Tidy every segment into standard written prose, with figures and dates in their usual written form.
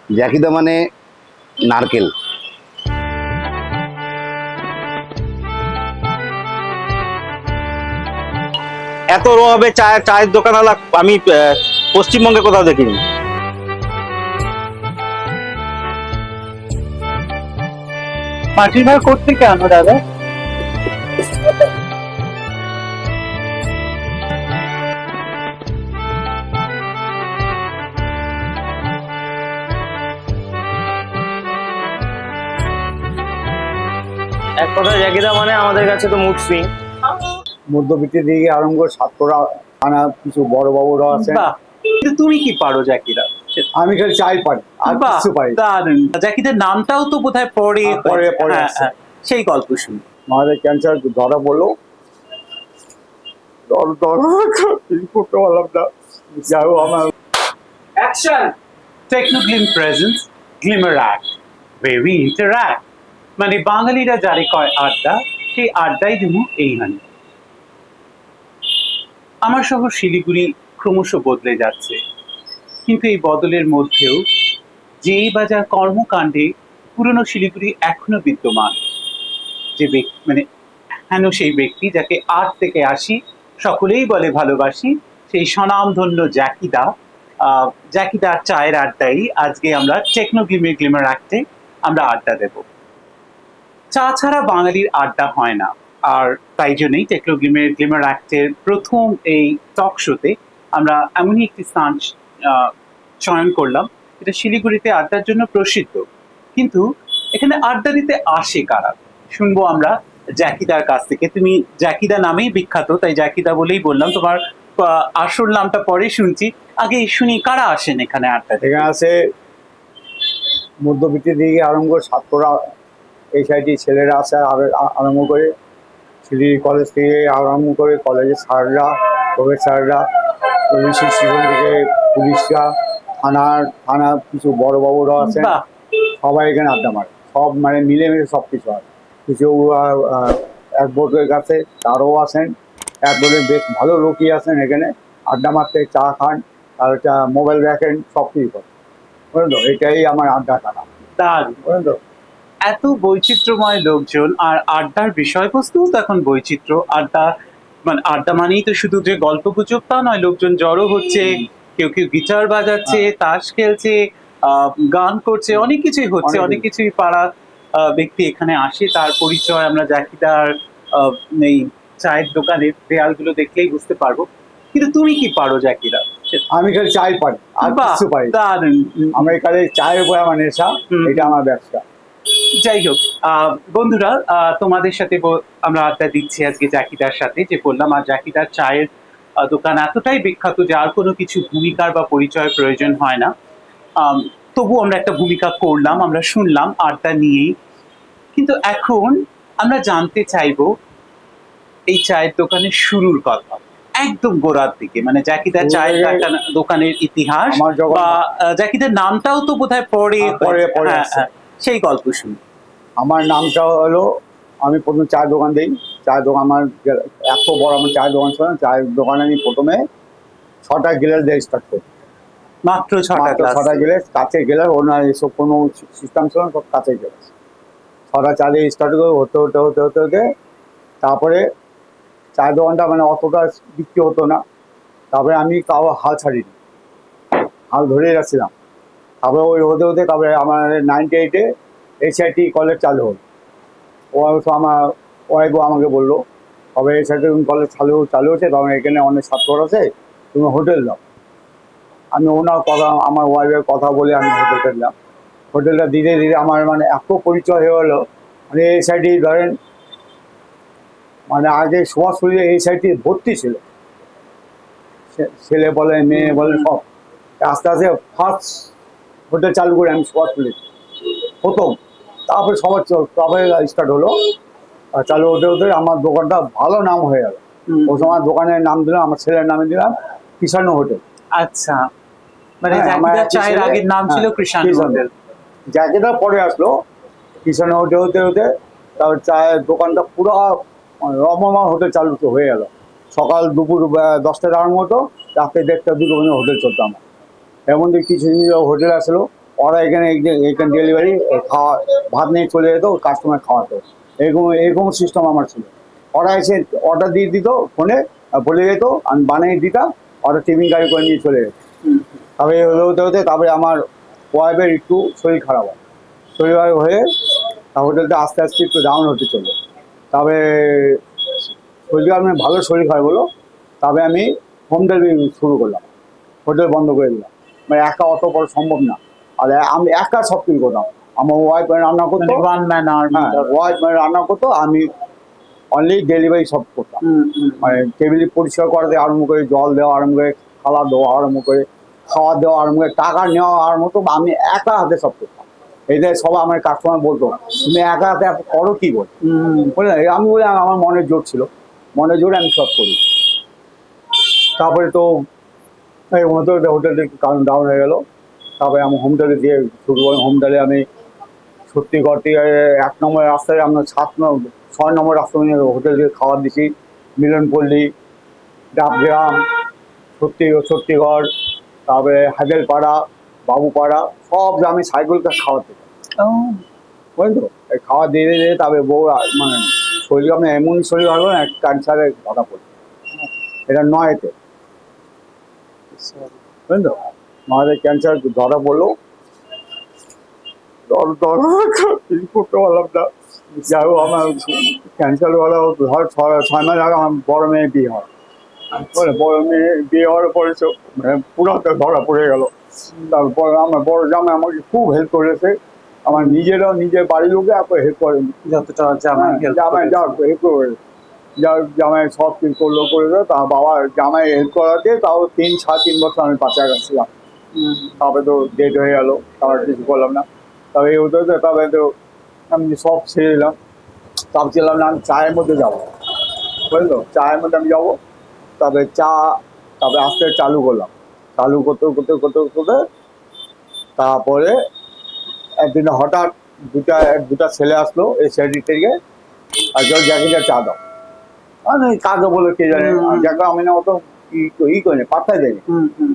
জ্যাকিদা মানে নারকেল। এত রভাবে চায়ের দোকানওয়ালা আমি পশ্চিমবঙ্গে কোথাও দেখিনি। মাটির ভাড় করতে কেন দাদা? এক কথায় জ্যাকিদা মানে আমাদের কাছে তো মুড সুইং। মধ্যবিত্তের দিকে আরম্ভ করে ছাত্ররা থানা কিছু বড় বাবুরা আছেন। বাহ, কিন্তু তুমি কি পারো জ্যাকিদা? আমি খালি চাই পারি, আর বাহ, কিছু পারি না। দারুণ। জ্যাকিদের নামটাও তো বোধহয় পরে পরে হ্যাঁ, আসছে। হ্যাঁ, সেই গল্প শুনি। আমাদের ক্যান্সার ধরা পড়লো, কিছু করতে পারলাম না। যাই হোক, আমার অ্যাকশন। টেকনোগ্লিম presence glimmer act, where we interact। মানে বাঙালিরা যারে কয় আড্ডা, সেই আড্ডাই দিমু এইখানে। আমার শহর শিলিগুড়ি ক্রমশ বদলে যাচ্ছে, কিন্তু এই বদলের মধ্যেও যেই বাজার কর্মকাণ্ডে পুরনো শিলিগুড়ি এখনো বিদ্যমান। যে ব্যক্তি মানে হেন সেই ব্যক্তি যাকে ৮ থেকে ৮০ সকলেই বলে ভালোবাসি, সেই স্বনামধন্য জ্যাকিদা। জ্যাকিদার চায়ের আড্ডাই আজকে আমরা গ্লিমার অ্যাক্টে আমরা আড্ডা দেব। চা ছাড়া বাঙালির আড্ডা হয় না, আর তাই জন্যই গ্লিমার অ্যাক্টের প্রথম এই টক শোতে আমরা এমনই একটি স্থান চয়ন করলাম, এটা শিলিগুড়িতে আড্ডার জন্য প্রসিদ্ধ। কিন্তু এখানে আড্ডা দিতে আসে কারা, শুনবো আমরা জ্যাকিদার কাছ থেকে। তুমি জ্যাকিদা নামেই বিখ্যাত, তাই জ্যাকিদা বলেই বললাম। তোমার আসল নামটা পরে শুনছি, আগে শুনি কারা আসেন এখানে আড্ডা দিতে। এখানে আছে মধ্যবিত্তের দিকে আরম্ভ করে ছাত্ররা, এই সাইডে ছেলেরা আসে আরম্ভ করে, শিলিগুড়ি কলেজ থেকে আরম্ভ করে কলেজের স্যাররা, প্রফেসররা, পুলিশ স্টেশন থেকে পুলিশরা, থানা কিছু বড় বাবুরা আছেন। বাহ, সবাই এখানে আড্ডা মারে, সব মানে মিলেমিশে সব কিছু হয়। কিছু অ্যাডভোকেটের কাছে তারাও আসেন, অ্যাডভোকেট বেশ ভালো লোকই আছেন এখানে আড্ডা মারতে, চা খান, আর একটা মোবাইল রাখেন, সব কিছু করেন, বুঝলেন তো? এটাই আমার আড্ডা টানা, দারুণ। বুঝলেন তো? এত বৈচিত্র্যময় লোকজন, আর আড্ডার বিষয়বস্তু তো এখন বৈচিত্র্য। আড্ডা মানে আড্ডা মানেই তো শুধু যে গল্প গুজব তা নয়, লোকজন জড়ো হচ্ছে, কেউ কেউ গিটার বাজাচ্ছে, তাস খেলছে, গান করছে, অনেক কিছুই হচ্ছে, অনেক কিছুই পাড়া ব্যক্তি এখানে আসে। তার পরিচয় আমরা জ্যাকিদার এই চায়ের দোকানের দেয়ালগুলো দেখলেই বুঝতে পারবো। কিন্তু তুমি কি পারো জ্যাকিদা? আমি খালি চাই পারি, আর বাহ, কিছু পারি না। দারুণ। আমি খালি চায়ের উপরে আমার নেশা, এটা আমার ব্যবসা। যাই হোক, বন্ধুরা, তোমাদের সাথে আমরা আড্ডা দিচ্ছি আজকে জ্যাকিদার সাথে, যে বললাম। আর জ্যাকিদার চায়ের দোকান এতটাই বিখ্যাত যে আর কোনো কিছু ভূমিকার বা পরিচয়ের প্রয়োজন হয় না। তবু আমরা একটা ভূমিকা করলাম, আমরা শুনলাম আড্ডা নিয়েই। কিন্তু এখন আমরা জানতে চাইবো এই চায়ের দোকানের শুরুর কথা, একদম গোড়ার দিকে, মানে জ্যাকিদার চায়ের দোকানের ইতিহাস, আমার যখন বা জ্যাকিদার নামটাও তো বোধহয় পরে পরে হ্যাঁ, আসছে। হ্যাঁ, সেই গল্প শুনি। আমার নামটা হলো, আমি প্রথমে চায়ের দোকান দিই। চায়ের দোকান আমার এত বড় আমার চায়ের দোকান ছিল না। চায়ের দোকানে আমি প্রথমে 6টা গ্লাস দিয়ে স্টার্ট করি, মাত্র 6টা মাত্র গ্লাস। 6টা গ্লাস, কাঁচের গ্লাস, ওর না এসব কোনো সিস্টেম ছিল না, সব কাঁচের গ্লাস। 6টা চা দিয়ে স্টার্ট করে হতে হতে হতে হতে হতে তারপরে চায়ের দোকানটা মানে অতটা বিক্রি হতো না। তারপরে আমি তাও হাল ছাড়িনি, হাল ধরেই রাখছিলাম। তারপরে ওই হতে হতে তারপরে আমার 98-এ HIT কলেজ চালু হলো। ও আমার ওয়াইফও আমাকে বললো, তবে HIT কলেজ চালু হচ্ছে, তখন এখানে অনেক ছাত্র আছে, তুমি হোটেল দাও। আমি ওনার কথা, আমার ওয়াইফের কথা বলে আমি হোটেলটা দিলাম। হোটেলটা ধীরে ধীরে আমার মানে এত পরিচয় হয়ে গেলো। মানে HIT ধরেন, মানে আগে সুভাষপল্লী HIT ভর্তি ছিল, ছেলে বলে মেয়ে বলে সব। আস্তে আস্তে ফার্স্ট হোটেল চালু করে আমি সুভাষপল্লী প্রথম, তারপরে সবার তারপরে স্টার্ট হলো। আর চালু হতে হতে আমার দোকানটা ভালো নাম হয়ে গেল। ওই সময় দোকানের নাম দিলাম, আমার ছেলের নামে দিলাম কৃষাণু হোটেল। আচ্ছা, মানে হ্যাঁ, আমার জ্যাকিদার একটি চায়ের ছেলে, আগের নাম ছিল হ্যাঁ, কৃষাণ কৃষাণু। হোটেল। জ্যাকেটার পরে আসলো কৃষাণু হোটেল হতে হতে, তারপর চায়ের দোকানটা পুরো রমমা হোটেল চালু হয়ে গেল। সকাল দুপুর 10টায় আরম্ভ হতো, রাত্রে 1:30 2 পর্যন্ত হোটেল চলতো আমার। এমন কিছু হোটেল আসলো, ওরা এখানে ডেলিভারি খাওয়া ভাত নিয়ে চলে যেত, কাস্টমার খাওয়াতো। এরকম সিস্টেম আমার ছিল। ওরা এসে অর্ডার দিয়ে দিত ফোনে, বলে যেত, আমি বানিয়ে দিতাম, ওরা টিফিন গাড়ি করে নিয়ে চলে যেত। তারপরে হতে হতে তারপরে আমার ওয়াইফের একটু শরীর খারাপ হয়, শরীর খারাপ হয়ে হোটেলটা আস্তে আস্তে একটু ডাউন হতে চললো। তবে শরীর আমি ভালো শরীর খারাপ হলো, তবে আমি হোম ডেলিভারি শুরু করলাম, হোটেল বন্ধ করে দিলাম। মানে একা অত বড় সম্ভব না, আর আমি একা সব কিছু করতাম। আমার ওয়াইফ রান্না করতো, ওয়ান ম্যান আর্মি। হ্যাঁ ওয়াইফ রান্না করতো, আমি অনলি ডেলিভারি সব করতাম। মানে টেবিল পরিষ্কার করা দিয়ে আরম্ভ করে, জল দেওয়া আরম্ভ করে, খাওয়া দেওয়া আরম্ভ করে, খাওয়া দেওয়া আরম্ভ করে, টাকা নেওয়া আরম্ভ তো আমি একা হাতে সব করতাম। এদের সবাই আমার কাস্টমার বলতো, তুমি একা হাতে এত করো কি বল, বলে আমি বলি আমার মনের জোর ছিল, মনের জোরে আমি সব করি। তারপরে তো এই হোটেলটা একটু কারণ ডাউন হয়ে গেল। তারপরে আমি হোম ডেলিভারি দিয়ে শুরু করি। হোম ডেলিভারি আমি সত্যি করতে 1 নম্বর রাস্তায় আমরা 6 নম্বর রাস্তা হোটেল দিয়ে খাবার দিছি। মিলনপল্লী, ডাবগ্রাম, সত্যিগড়, তারপরে হাজেলপাড়া, বাবুপাড়া, সব গ্রামে সাইকেলটা খাওয়াতে, বুঝলেন তো। এই খাওয়া দিয়ে দিয়ে তারপরে বউ মানে শরীর আপনার এমন শরীর ভালো না, ক্যান্সারের ধরা পড়ছে। এটা নয়তে, বুঝলেন তো, আমাদের ক্যান্সার ধরা পড়লো। কিছু করতে পারলাম না। যাই হোক, আমার ক্যান্সার হলো ধর 6 মাস আগে আমার বড় মেয়ে বিয়ে হয়। বড় মেয়ে বিয়ে হওয়ার পরে তো মানে পুরোটা ধরা পড়ে গেল। তারপর আমার বড় জামাই আমাকে খুব হেল্প করেছে, আমার নিজের বাড়ির লোকে এত হেল্প করেনি। যতটা জামাই জামাই যা হেল্প করে, জামাই সব কিছু করলো করে দিল। তার বাবা জামাই হেল্প করাতে তাও 3-3.5 বছর আমি পাশে ছিলাম। তারপরে তো ডেট হয়ে গেল, তারপরে কিছু করলাম না। তবে এই হতে হতে তারপরে তো আমি সব ছেড়ে দিলাম। ভাবছিলাম না আমি চায়ের মধ্যে যাবো, বুঝলো, চায়ের মধ্যে আমি যাবো। তবে তারপরে আস্তে চালু করলাম, চালু করতে করতে করতে করতে তারপরে একদিন হঠাৎ দুটা ছেলে আসলো এই সাইড থেকে, আর জ্যাকেটটা চা দাও, মানে কাকে বলে কে জানে, যাকে আমি না অত করিনি, পাত্তাই দেয়নি।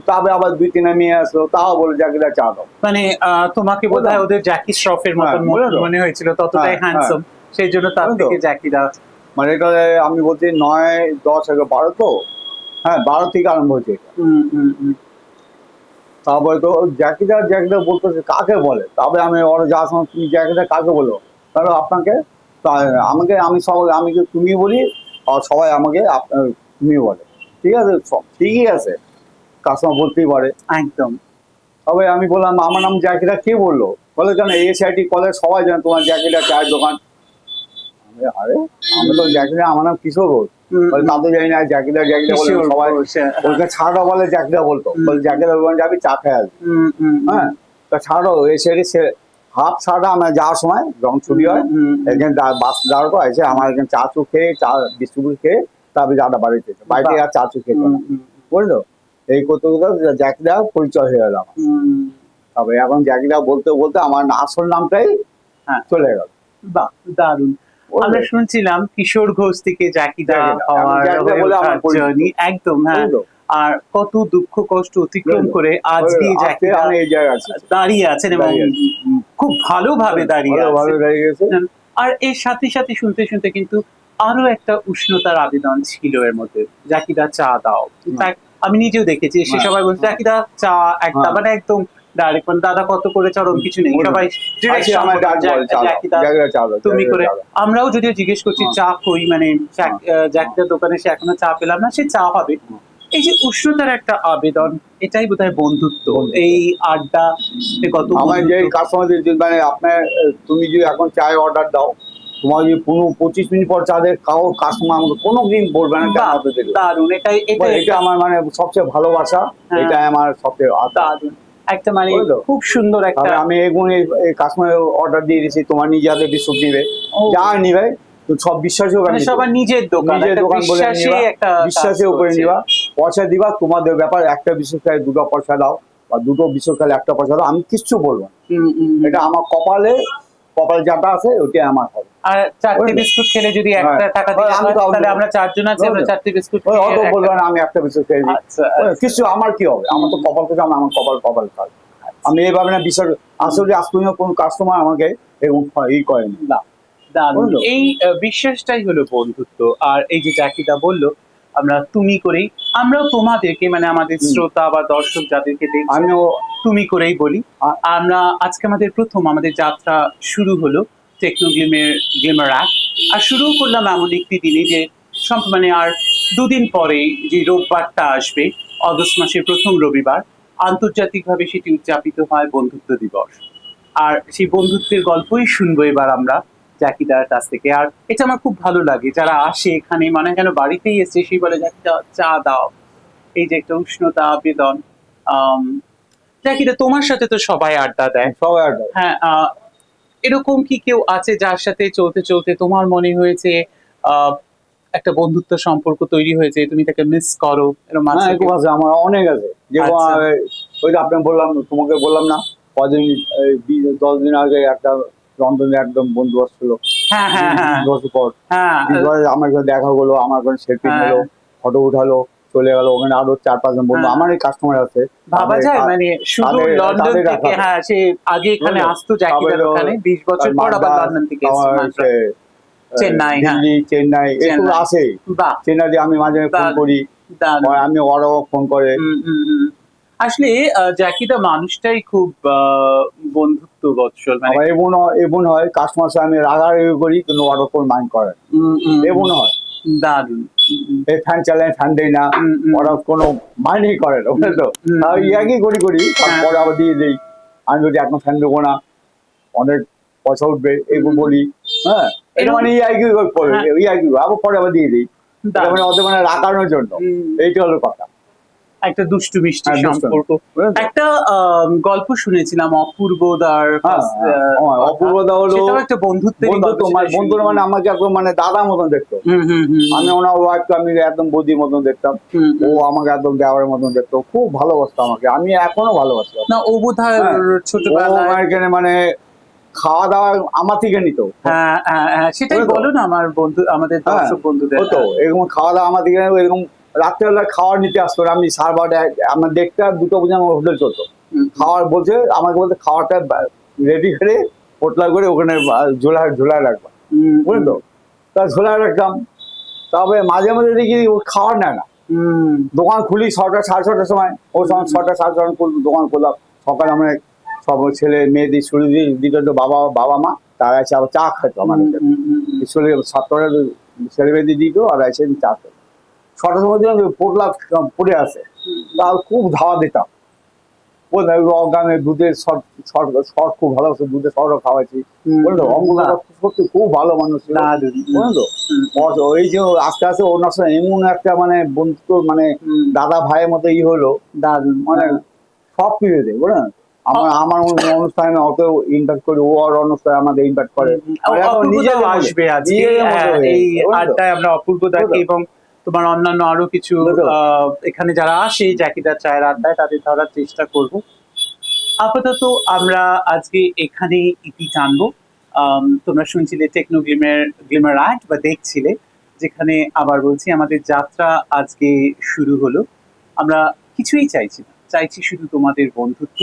তারপরে আবার 2-3 মেয়ে আসলো, তাও বলে জ্যাকেটটা চা দাও। মানে তোমাকে বোধহয় ওদের জ্যাকি শ্রফের মতন মনে হয়েছিল, ততটাই হ্যান্ডসাম, সেই জন্য তার থেকে জ্যাকি দা। মানে এটা আমি বলছি 9-10 12 তো, হ্যাঁ 12 থেকে আরম্ভ হয়েছে। তারপরে তো জ্যাকিটা বলতেছে কাকে বলে। তারপরে আমি ওরা যাওয়ার সময়, তুমি জ্যাকিটা কাকে বলো, তাহলে আপনাকে, আমাকে আমি তুমি বলি, আর সবাই আমাকে তুমি বলে। ঠিক আছে, সব ঠিকই আছে, কাস্টমার বলতেই পারে একদম। তবে আমি বললাম আমার নাম জ্যাকিটা কে বললো, বলে কেন ASIT কলেজ সবাই জানে তোমার জ্যাকিটা চায়ের দোকান। আরে আমি তো জ্যাকিটা, আমার নাম কিশোর ঘোষ। বলে তা তো জানি না, জ্যাকিটা বলে সবাই, ওকে ছাড়া বলে জ্যাকিটা বলতো, বলে জ্যাকিটা দোকান যাবি চা খেয়ে আসবি। হ্যাঁ, তা ছাড়ো ASIT হাফ ছাড়া আমরা যাওয়ার সময় যখন ছুটি হয় এখানে বাস দাঁড়াতো, এসে আমার এখানে চা চু খেয়ে, চা বিস্কুট খেয়ে তারপরে যাটা বাড়িতে, বাড়িতে আর চা চু খেত না, বুঝলো। এই করতে করতে জ্যাকিটা পরিচয় হয়ে গেল আমার। তবে এখন জ্যাকিটা বলতে বলতে আমার আসল নামটাই চলে গেল। বাহ, দারুণ। আমরা শুনছিলাম কিশোর ঘোষ থেকে জ্যাকিদা হওয়ার জার্নি, একদম। হ্যাঁ, আর কত দুঃখ কষ্ট অতিক্রম করে আজকে জ্যাকিদা এই জায়গায় দাঁড়িয়ে আছেন, এবং খুব ভালোভাবে দাঁড়িয়ে আছেন। আর এর সাথে সাথে শুনতে শুনতে কিন্তু আরো একটা উষ্ণতার আবেদন ছিল এর মধ্যে, জ্যাকিদা চা দাও। আমি নিজেও দেখেছি, সে সবাই বলছে জ্যাকিদা চা একটা, মানে একদম ডাইরেক্ট, মানে দাদা কত করে চরম কিছু নেই, সবাই তুমি করে। আমরাও যদিও জিজ্ঞেস করছি চা কই, মানে জ্যাকিদার দোকানে সে এখনো চা পেলাম না, সে চা হবে। এই যে উষ্ণতার একটা আবেদন, এটাই বোধহয় বন্ধুত্ব, এই আড্ডা কত। আমার যে কাস্টমারদের মানে আপনার, তুমি যদি এখন চায়ের অর্ডার দাও, তোমার যদি 25 মিনিট পর চা দেয় কাউ কাস্টমার আমাকে কোনোদিন বলবে না দারুণ। এটা আমার মানে সবচেয়ে ভালোবাসা, এটাই আমার সবচেয়ে দারুণ একটা, মানে খুব সুন্দর একটা। আমি এগুলো কাস্টমার অর্ডার দিয়ে দিয়েছি, তোমার নিজে হাতে বিস্কুট নিবে, যা নিবে সব বিশ্বাসী, সবার নিজের দোকান বলে বিশ্বাসের উপরে নিবা, পয়সা দিবা, তোমাদের ব্যাপার। একটা বিস্কুট খাই 2টা পয়সা দাও, বা 2টো বিস্কুট খাইলে 1টা পয়সা দাও, আমি কিচ্ছু বলবো না। এটা আমার কপালে যাটা আছে ওইটাই আমার হবে। আর 4টে বিস্কুট খেলে যদি 1 টাকা দিই, তাহলে আমরা 4 জন আছি, আমরা 4টে বিস্কুট অত বলবো না, আমি 1টা বিস্কুট খেয়ে দিই, কিছু আমার কি হবে, আমার তো কপাল থেকে আমার কপাল খাবে। আমি এইভাবে না বিশ্বাস, আসলে আজ পর্যন্ত কোনো কাস্টমার আমাকে এরকম করেনি। না, দারুণ। বুঝলো? এই বিশ্বাসটাই হলো বন্ধুত্ব। আর এই যে জ্যাকিদা বললো আমরা তুমি করেই, আমরাও তোমাদেরকে মানে আমাদের শ্রোতা বা দর্শক যাদেরকে দেখছি আমিও তুমি করেই বলি। আ- আমরা আজকে আমাদের যাত্রা শুরু হলো টেকনো গ্লিমার অ্যাক্ট, আর শুরু করলাম এমন একটি দিনে যে মানে আর দুদিন পরেই যে রোববারটা আসবে, অগস্ট মাসের প্রথম রবিবার, আন্তর্জাতিকভাবে সেটি উদযাপিত হয় বন্ধুত্ব দিবস। আর সেই বন্ধুত্বের গল্পই শুনবো এবার আমরা জ্যাকিদার কাছ থেকে। আর এটা আমার খুব ভালো লাগে, যারা আসে এখানে মানে যেন বাড়িতেই এসে সেই বলে জ্যাকিদা চা দাও, এই যে একটা উষ্ণতা আবেদন। আম, জ্যাকিদা তোমার সাথে তো সবাই আড্ডা দেয়, সবাই আড্ডা। হ্যাঁ, এরকম কি কেউ আছে যার সাথে চলতে চলতে তোমার মনে হয়েছে আহ একটা বন্ধুত্ব সম্পর্ক তৈরি হয়েছে, তুমি তাকে মিস করো, এরকম হ্যাঁ, আছে এরকম কেউ? আছে, আমার অনেক আছে। যেরকম আচ্ছা। ওই যে আপনি বললাম, তোমাকে বললাম না কদিন, 10 দিন আগে একটা লন্ডনে একদম বন্ধু আসছিল। হ্যাঁ হ্যাঁ হ্যাঁ 20 বছর পর হ্যাঁ 20 বছর আমার সাথে দেখা হলো, আমার ওখানে সেলফি হ্যাঁ। নিলো, ফটো উঠালো, চলে গেল। ওখানে আরো 4-5 জন বন্ধু হ্যাঁ। আমারই কাস্টমার আছে। ভাবা যায় মানে শুধু লন্ডন তাদের থেকে, দেখা হ্যাঁ সে আগে এখানে বুঝলো? আসতো জ্যাকিদার তারপরে ওখানে 20 বছর পর আবার মাদ্রাজ, লন্ডন থেকে এসছে, আমার মাদ্রাজ, চেন্নাই, হ্যাঁ দিল্লি, চেন্নাই এসব চেন্নাই। আছে। বাহ, চেন্নাইতে আমি মাঝে মাঝে ফোন দারুণ, করি, দারুণ। আর আমি ওরাও ফোন করে। হুম। আসলে জ্যাকিদা মানুষটাই খুব বন্ধুত্ব বৎসল, মানে আবার এমন হয় কাস্টমার সাথে আমি রাগারাগি করি কিন্তু ওরা কোনো মাইন্ড করে না। এমন হয় দারুণ। এই ফ্যান চালাই, ফ্যান দেয় না, ওরা কোনো মাইন্ডই করে না, বুঝলে তো। তাও ইয়াকি করি তারপরে আবার দিয়ে দিই। আমি যদি এখন ফ্যান দেবো না, অনেক পয়সা উঠবে এইগুলো বলি। হ্যাঁ, এটা মানে ইয়াকি পরে হ্যাঁ। ইয়াকি আবার পরে আবার দিয়ে দিই। এটা দারুণ। মানে ওদের মানে রাগানোর জন্য। এইটা হলো কথা। একটা দুষ্টু মিষ্টি হ্যাঁ, দুষ্টু। সম্পর্ক। বুঝলে তো? একটা গল্প শুনেছিলাম অপূর্বদার হ্যাঁ, হ্যাঁ, অপূর্বদা হলো সেটাও একটা বন্ধুত্বের বন্ধুরা মানে আমাকে একদম মানে দাদার মতন দেখতো। আমি ওনার ওয়াইফকে আমি একদম বৌদির মতন দেখতাম, ও আমাকে একদম দেওয়ার মতন দেখতো, খুব ভালোবাসতো আমাকে, আমি এখনো ভালোবাসি। না ও বোধহয় হ্যাঁ, ও ছোটবেলায়, আমার এখানে মানে খাওয়া দাওয়া আমার থেকে নিত। হ্যাঁ সেটাই বুঝলে তো? বলো না আমার বন্ধু, আমাদের হ্যাঁ, দর্শক বন্ধুদের। হতো এরকম খাওয়া দাওয়া আমার দিকে এরকম। রাত্রেবেলা খাওয়ার নিতে আসতো না, আমি 12:30 আমার 1:30 2টো পর্যন্ত আমার হোটেল চলতো। খাওয়ার বলছে আমাকে, বলতে খাওয়াটা রেডি করে পোটলা করে ওখানে ঝোলায় রাখবা, বুঝলি তো। তা ঝোলায় রাখতাম। তবে মাঝে মাঝে দেখি ও খাওয়ার নেয় না। দোকান খুলি 6টা 6:30টার সময়, ও সময় 6টা 6:30 দোকান খুললাম। সকালে আমরা সব ছেলে মেয়েদের ছুটি দিত তো, বাবা মা তারা এসে আবার চা খেতো আমাদের। স্কুলে 7টা ছেলে মেয়েদের দিত আর এসে চা খেতো। 6টার সময় দিলাম পোটলা পড়ে আসে, তার খুব ধাওয়া দিতাম। অজ্ঞানে দুধের শর্ট খুব ভালো, দুধের শর্টও খাওয়াইছি, বুঝলো। অঙ্গদাদা সত্যি খুব ভালো মানুষ ছিল, বুঝলো। ওই যে আস্তে আস্তে ওনার সঙ্গে এমন একটা মানে বন্ধুত্ব, মানে দাদা ভাইয়ের মতো হলো, মানে সব কিছুতে, বুঝলেন। আমার অনুষ্ঠানে অত ইনভাইট করি, ও আর অনুষ্ঠানে আমাদের ইনভাইট করে। অপূর্বদাও আসবে আজকে এই আড্ডায়, আমরা অপূর্বদাকে এবং তোমার অন্যান্য আরো কিছু এখানে যারা আসে জ্যাকিদার চায়ের আড্ডায় তাদের ধরার চেষ্টা করব। আপাতত আমরা আজকে এখানে ইতি টানবো। তোমরা শুনছিলে টেকনো গ্লিমার অ্যাক্ট বা দেখছিলে, যেখানে আবার বলছি আমাদের যাত্রা আজকে শুরু হলো। আমরা কিছুই চাইছি না, চাইছি শুধু তোমাদের বন্ধুত্ব,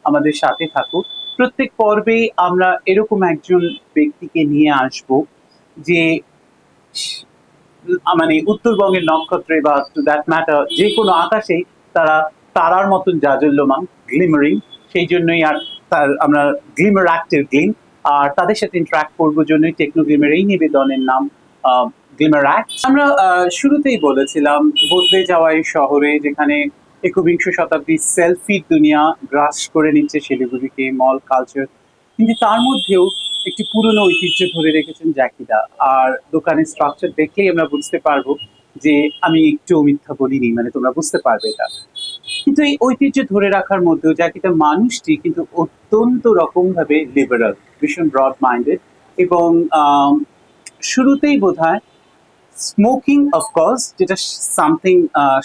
আমাদের সাথে থাকো। প্রত্যেক পর্বে আমরা এরকম একজন ব্যক্তিকে নিয়ে আসব যে মানে উত্তরবঙ্গের নক্ষত্রে বা টু দ্যাট ম্যাটার যে কোনো আকাশে তারা তারার মতন জাজল্যমান, গ্লিমারিং। সেই জন্যই আর তার আমরা গ্লিমার অ্যাক্টের গ্লিম, আর তাদের সাথে ইন্টারাক্ট করবার জন্যই টেকনো গ্লিমের এই নিবেদনের নাম গ্লিমার অ্যাক্ট। আমরা শুরুতেই বলেছিলাম বদলে যাওয়া এই শহরে, যেখানে একবিংশ শতাব্দীর সেলফির দুনিয়া গ্রাস করে নিচ্ছে শিলিগুড়িকে, মল কালচার, কিন্তু তার মধ্যেও একটি পুরনো ঐতিহ্য ধরে রেখেছেন জ্যাকিদা। আর দোকানের স্ট্রাকচার দেখলেই আমরা বুঝতে পারবো যে আমি একটু মিথ্যা বলিনি, মানে তোমরা বুঝতে পারবে এটা। কিন্তু এই ঐতিহ্য ধরে রাখার মধ্যেও জ্যাকিদা মানুষটি কিন্তু অত্যন্ত রকম ভাবে লিবারাল, ভীষণ ব্রড মাইন্ডেড। এবং শুরুতেই বোধহয় স্মোকিং অফকোর্স, যেটা সামথিং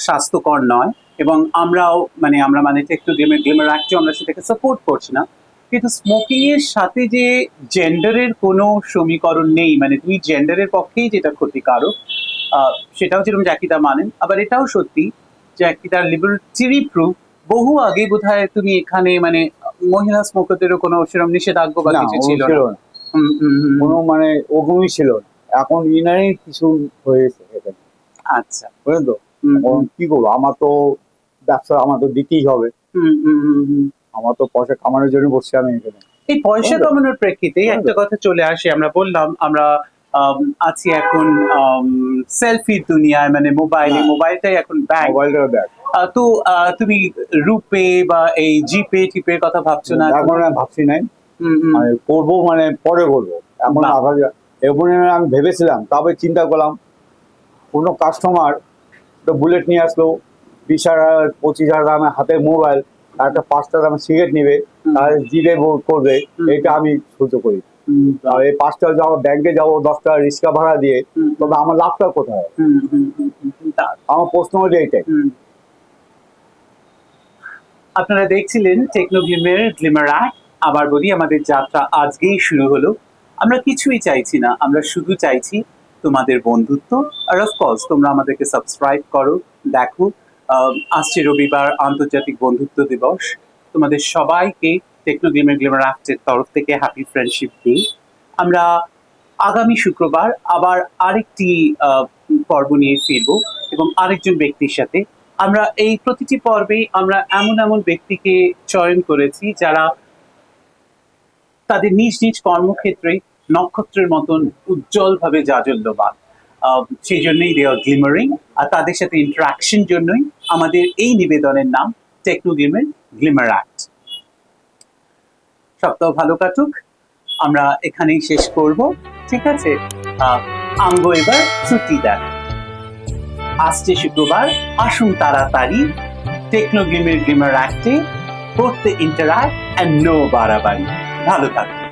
স্বাস্থ্যকর নয়, এবং আমরা মানে টেকনো গ্লিমার অ্যাক্টে আমরা সেটাকে সাপোর্ট করছি না, কিন্তু স্মোকিং এর সাথে যে জেন্ডারের কোনো সমীকরণ নেই, মানে দুই জেন্ডারের পক্ষেই যেটা ক্ষতিকারক, সেটাও যেরকম জ্যাকিদা মানেন। আবার এটাও সত্যি জ্যাকিদার লিবারেটরি প্রুফ। বহু আগে বোধহয় তুমি এখানে মানে মহিলা স্মোকারদেরও কোনো সেরকম নিষেধাজ্ঞা বা না কিছু ও ছিল ছিল না? না, কোনো হুম। মানে ওরকমই ছিল না। এখন ইনারই কিছু হয়েছে এখানে, আচ্ছা। বুঝলেন তো। হুম, এখন কি করবো, আমার তো ব্যবসা আমার তো দিতেই হবে, হুম। আমার তো পয়সা কামানোর জন্য বসছি আমি এখানে, এই পয়সা বুঝলেন তো? কামানোর প্রেক্ষিতে বুঝলেন একটা তো? কথা চলে আসে, আমরা বললাম আমরা আছি এখন সেলফির দুনিয়ায়, মানে হ্যাঁ, মোবাইলটাই এখন ব্যাংক। মোবাইলটা দেখ, তো তুমি রুপে বা এই জিপে টিপের কথা ভাবছো না এখন এখনো? আমি ভাবছি নাই, হুম। মানে করবো মানে পরে করবো, এখন বাহ। আবার এমন আমি ভেবেছিলাম, তবে চিন্তা করলাম কোনো কাস্টমার তো বুলেট নিয়ে আসলো 20,000 25,000 দামে হাতে মোবাইল, আর একটা 5টা দামে সিগারেট নিবে, তার জিরে করবে, হুম। এটা আমি সহ্য করি। হুম, আর এই 5টা যাবো ব্যাংকে যাবো, 10টা রিক্সা ভাড়া দিয়ে, হুম, তবে আমার লাভটা কোথায়? তা- আমার প্রশ্ন হচ্ছে এইটাই। হুম। আপনারা দেখছিলেন টেকনোগ্লিমের গ্লিমার অ্যাক্ট। আবার বলি, আমাদের যাত্রা আজকেই শুরু হলো। আমরা কিছুই চাইছি না, আমরা শুধু চাইছি তোমাদের বন্ধুত্ব। আর অফকোর্স তোমরা আমাদেরকে সাবস্ক্রাইব করো, দেখো। আসছে রবিবার আন্তর্জাতিক বন্ধুত্ব দিবস। তোমাদের সবাইকে টেকনোগ্লিমের গ্লিমার অ্যাক্টের তরফ থেকে হ্যাপি ফ্রেন্ডশিপ ডে। আমরা আগামী শুক্রবার আবার আরেকটি পর্ব নিয়ে ফিরবো, এবং আরেকজন ব্যক্তির সাথে। আমরা এই প্রতিটি পর্বে আমরা এমন এমন ব্যক্তিকে চয়ন করেছি যারা তাদের নিজ নিজ কর্মক্ষেত্রে নক্ষত্রের মতন উজ্জ্বলভাবে জাজল্যবান। সেই জন্যই দে আর গ্লিমারিং, আর তাদের সাথে ইন্টারাকশন জন্যই আমাদের এই নিবেদনের নাম টেকনোগ্লিমের গ্লিমার অ্যাক্ট। সপ্তাহ ভালো কাটুক, আমরা এখানেই শেষ করব, ঠিক আছে? আমগো এবার ছুটি দেন। আসছে শুক্রবার আসুন তাড়াতাড়ি টেকনোগ্লিমের গ্লিমার অ্যাক্টে করতে ইন্টারাক্ট অ্যান্ড নো বাড়াবাড়ি। ভালো থাকুন।